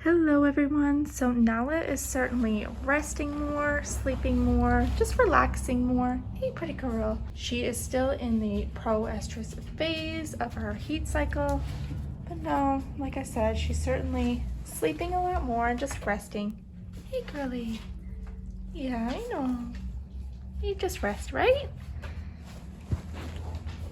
Hello everyone. So Nala is certainly resting more, sleeping more, just relaxing more. Hey pretty girl. She is still in the pro-estrus phase of her heat cycle. But no, like I said, she's certainly sleeping a lot more and just resting. Hey girly. Yeah, I know. You just rest, right?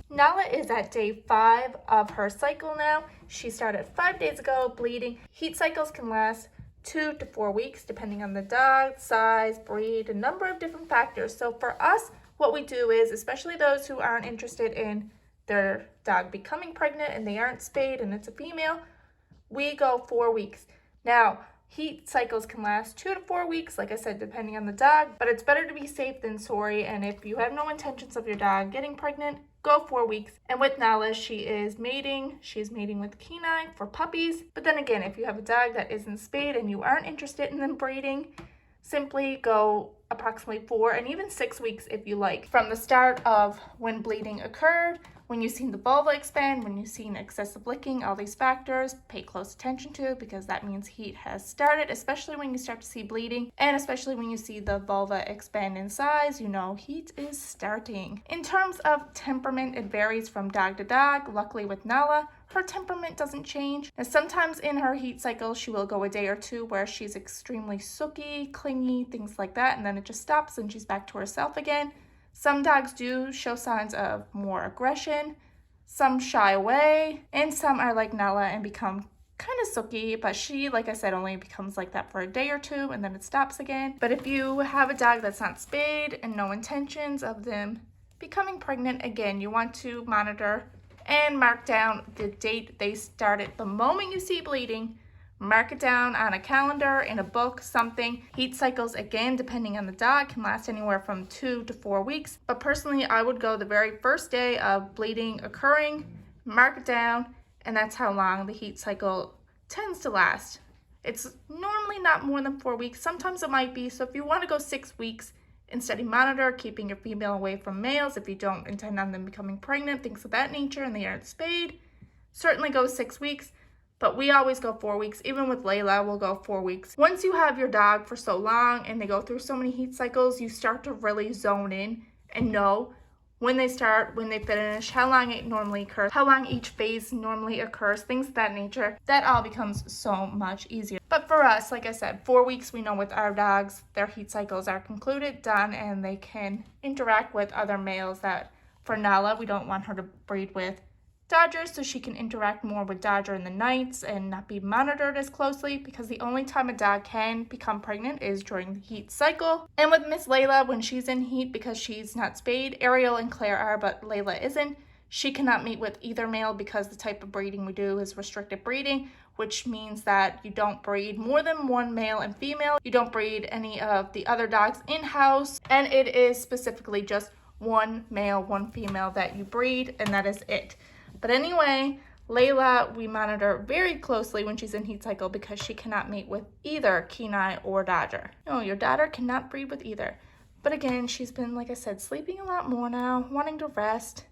Nala is at day 5 of her cycle now. She started 5 days ago, bleeding. Heat cycles can last 2 to 4 weeks, depending on the dog, size, breed, a number of different factors. So for us, what we do is, especially those who aren't interested in their dog becoming pregnant and they aren't spayed and it's a female, we go 4 weeks. Now, heat cycles can last 2 to 4 weeks, like I said, depending on the dog, but it's better to be safe than sorry. And if you have no intentions of your dog getting pregnant, go 4 weeks. And with Nala, she is mating. She's mating with Kenai for puppies. But then again, if you have a dog that isn't spayed and you aren't interested in them breeding, simply go approximately 4 and even 6 weeks if you like. From the start of when bleeding occurred, when you've seen the vulva expand, when you've seen excessive licking, all these factors, pay close attention to because that means heat has started, especially when you start to see bleeding and especially when you see the vulva expand in size, you know heat is starting. In terms of temperament, it varies from dog to dog. Luckily with Nala, her temperament doesn't change. And sometimes in her heat cycle, she will go a day or two where she's extremely sooky, clingy, things like that, and then it just stops and she's back to herself again. Some dogs do show signs of more aggression, some shy away, and some are like Nala and become kind of sooky, but she, like I said, only becomes like that for a day or two and then it stops again. But if you have a dog that's not spayed and no intentions of them becoming pregnant, again, you want to monitor and mark down the date they started. The moment you see bleeding, mark it down on a calendar, in a book, something. Heat cycles, again, depending on the dog, can last anywhere from 2 to 4 weeks. But personally, I would go the very first day of bleeding occurring, mark it down, and that's how long the heat cycle tends to last. It's normally not more than 4 weeks. Sometimes it might be. So if you want to go 6 weeks, and steady monitor, keeping your female away from males if you don't intend on them becoming pregnant, things of that nature, and they aren't spayed, certainly go 6 weeks. But we always go 4 weeks. Even with Layla, we'll go 4 weeks. Once you have your dog for so long and they go through so many heat cycles, you start to really zone in and know when they start, when they finish, how long it normally occurs, how long each phase normally occurs, things of that nature. That all becomes so much easier. But for us, like I said, 4 weeks, we know with our dogs, their heat cycles are concluded, done, and they can interact with other males. That for Nala, we don't want her to breed with Dodger, so she can interact more with Dodger in the nights and not be monitored as closely, because the only time a dog can become pregnant is during the heat cycle. And with Miss Layla, when she's in heat, because she's not spayed, Ariel and Claire are, but Layla isn't, she cannot mate with either male because the type of breeding we do is restricted breeding, which means that you don't breed more than one male and female. You don't breed any of the other dogs in-house, and it is specifically just one male, one female that you breed, and that is it. But anyway, Layla, we monitor very closely when she's in heat cycle because she cannot mate with either Kenai or Dodger. No, your daughter cannot breed with either. But again, she's been, like I said, sleeping a lot more now, wanting to rest.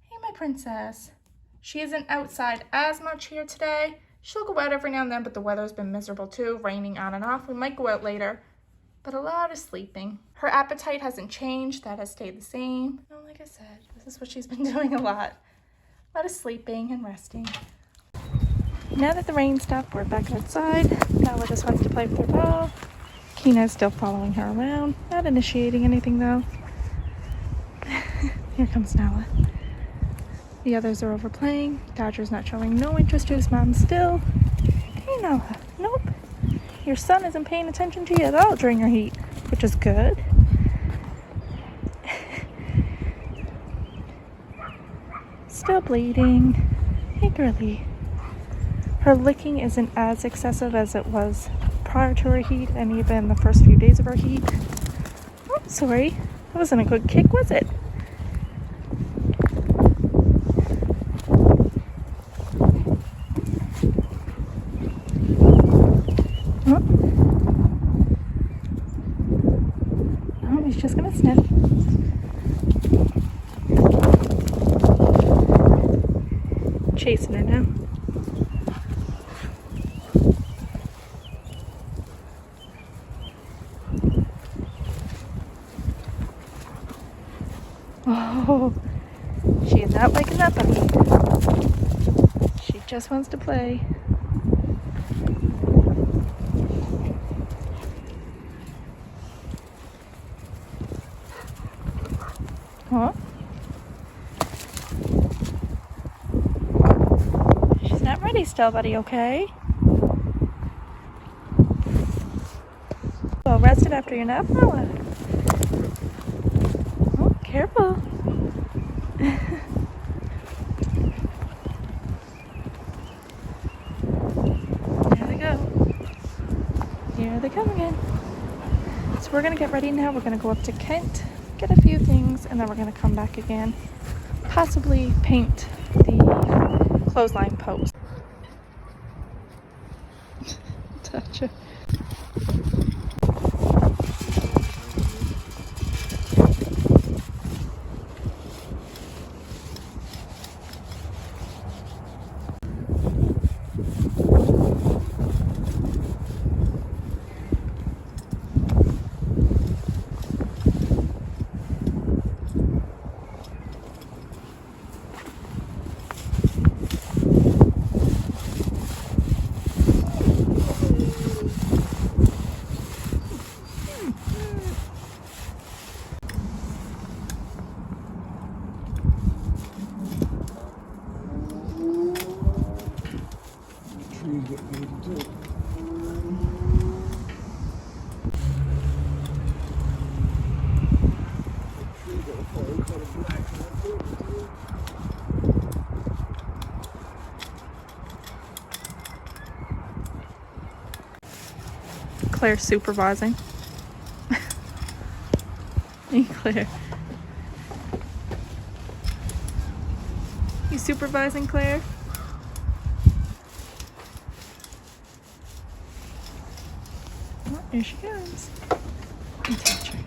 Hey, my princess. She isn't outside as much here today. She'll go out every now and then, but the weather's been miserable too, raining on and off. We might go out later, but a lot of sleeping. Her appetite hasn't changed. That has stayed the same. No, like I said, this is what she's been doing a lot. A lot of sleeping and resting. Now that the rain stopped, we're back outside. Nala just wants to play with her ball. Kenai's still following her around. Not initiating anything though. Here comes Nala. The others are over playing. Dodger's not showing no interest to his mom still. Hey Nala, nope. Your son isn't paying attention to you at all during your heat, which is good. Still bleeding. Hey girly. Her licking isn't as excessive as it was prior to her heat and even the first few days of her heat. Oh, sorry. That wasn't a good kick, was it? Oh, he's just gonna sniff. Chasing her now. Oh, she is not waking up, buddy. She just wants to play. Huh? She's not ready still, buddy, okay? Well rested after your nap, Nala? Oh, careful. There they go. Here they come again. So we're gonna get ready now. We're gonna go up to Kent, get a few things, and then we're gonna come back again. Possibly paint the clothesline post. Touch it. Claire's supervising. Hey, Claire. You supervising, Claire? Oh, here she comes. And touch her.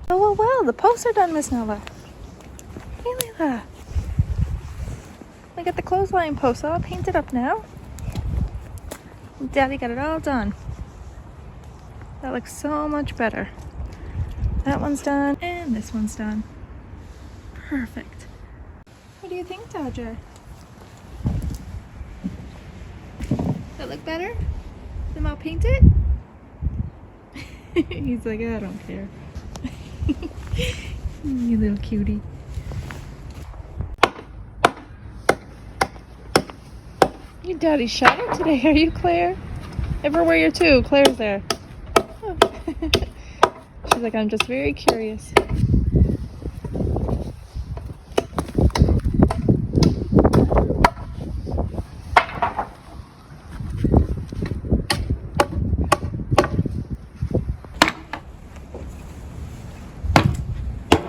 Oh, well, the posts are done, Miss Nala. Hey, Layla. We got the clothesline posts all painted up now. Daddy got it all done. That looks so much better. That one's done, and this one's done. Perfect. What do you think, Dodger? Does that look better? Them all painted? He's like, I don't care. You little cutie. Your daddy's shadow today, are you, Claire? Everywhere you're too. Claire's there. Oh. She's like, I'm just very curious.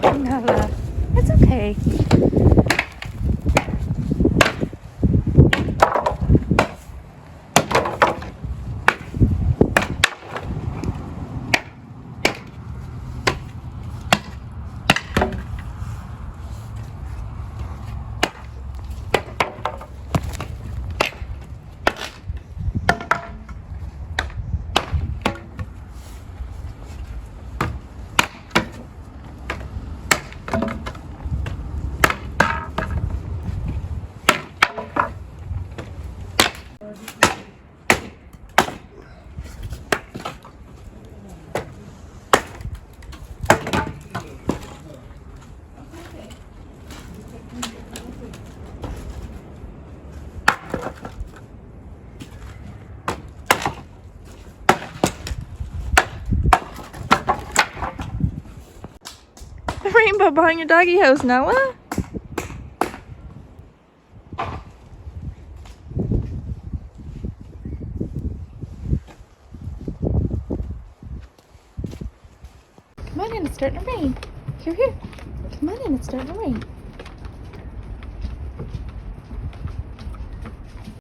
Nala, it's okay. The rainbow behind your doggy house, Nala? Come on in, it's starting to rain. Here. Come on in, it's starting to rain.